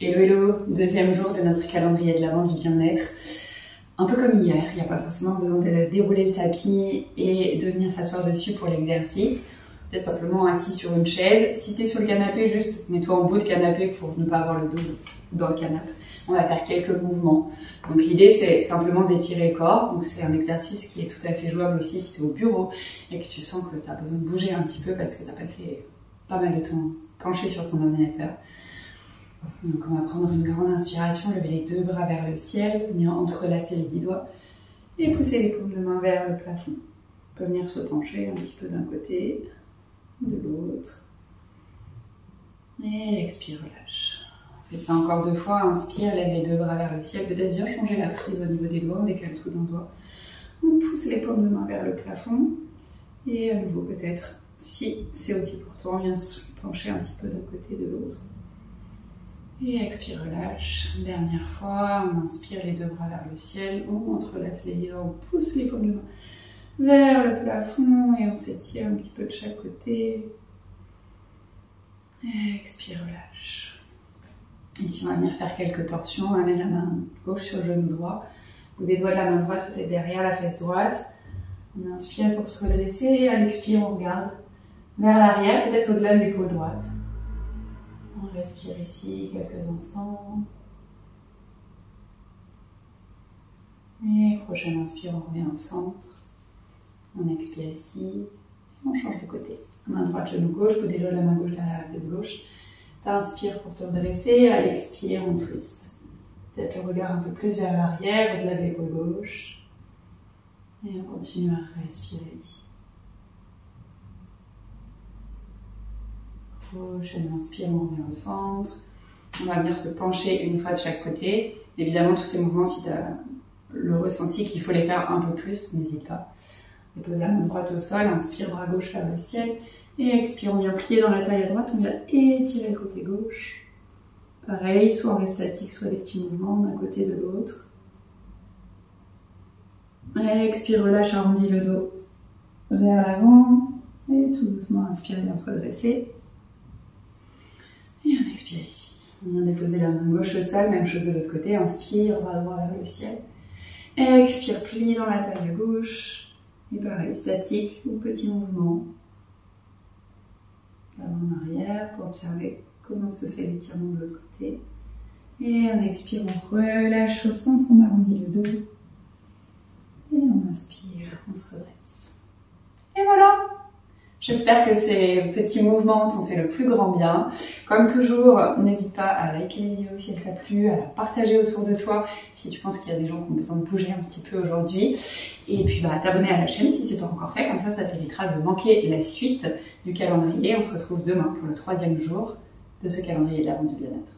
Hello hello, deuxième jour de notre calendrier de l'Avent du bien-être. Un peu comme hier, il n'y a pas forcément besoin de dérouler le tapis et de venir s'asseoir dessus pour l'exercice. Peut-être simplement assis sur une chaise. Si tu es sur le canapé, juste mets-toi en bout de canapé pour ne pas avoir le dos dans le canapé. On va faire quelques mouvements. Donc l'idée c'est simplement d'étirer le corps. Donc c'est un exercice qui est tout à fait jouable aussi si tu es au bureau et que tu sens que tu as besoin de bouger un petit peu parce que tu as passé pas mal de temps penché sur ton ordinateur. Donc on va prendre une grande inspiration, lever les deux bras vers le ciel, venir entrelacer les 10 doigts et pousser les paumes de main vers le plafond. On peut venir se pencher un petit peu d'un côté, de l'autre. Et expire, relâche. On fait ça encore 2 fois, inspire, lève les deux bras vers le ciel, peut-être bien changer la prise au niveau des doigts, on décale tout d'un doigt. On pousse les paumes de main vers le plafond et à nouveau peut-être, si c'est ok pour toi, on vient se pencher un petit peu d'un côté et de l'autre. Et expire, relâche. Dernière fois, on inspire les deux bras vers le ciel, on entrelace les doigts, on pousse les paumes de main vers le plafond et on s'étire un petit peu de chaque côté. Et expire, relâche. Ici, on va venir faire quelques torsions. On amène la main gauche sur le genou droit, ou des doigts de la main droite peut-être derrière la fesse droite. On inspire pour se redresser et à l'expire, on regarde vers l'arrière, peut-être au-delà de l'épaule droite. On respire ici quelques instants. Et prochaine inspire, on revient au centre. On expire ici. Et on change de côté. Main droite, genou gauche, ou des doigts de la main gauche derrière la fesse gauche. T'inspires pour te redresser. À l'expire, on twist. Peut-être le regard un peu plus vers l'arrière, au-delà de l'épaule gauche. Et on continue à respirer ici. Prochaine inspire, on revient au centre. On va venir se pencher une fois de chaque côté. Évidemment, tous ces mouvements, si tu as le ressenti qu'il faut les faire un peu plus, n'hésite pas. Dépose la main droite au sol, inspire, bras gauche vers le ciel. Et expire, on vient plier dans la taille à droite, on vient étirer le côté gauche. Pareil, soit on reste statique, soit des petits mouvements d'un côté et de l'autre. Expire, relâche, arrondis le dos vers l'avant. Et tout doucement, inspire, viens te redresser. Et on expire ici. On vient déposer la main gauche au sol, même chose de l'autre côté. Inspire, bras droit vers le ciel. Expire, plie dans la taille gauche. Et pareil, statique ou petit mouvement. D'avant en arrière pour observer comment se fait l'étirement de l'autre côté. Et on expire, on relâche au centre, on arrondit le dos. Et on inspire, on se redresse. Et voilà! J'espère que ces petits mouvements t'ont fait le plus grand bien. Comme toujours, n'hésite pas à liker la vidéo si elle t'a plu, à la partager autour de toi si tu penses qu'il y a des gens qui ont besoin de bouger un petit peu aujourd'hui. Et puis t'abonner à la chaîne si ce n'est pas encore fait, comme ça t'évitera de manquer la suite du calendrier. On se retrouve demain pour le 3e jour de ce calendrier de l'Avent du bien-être.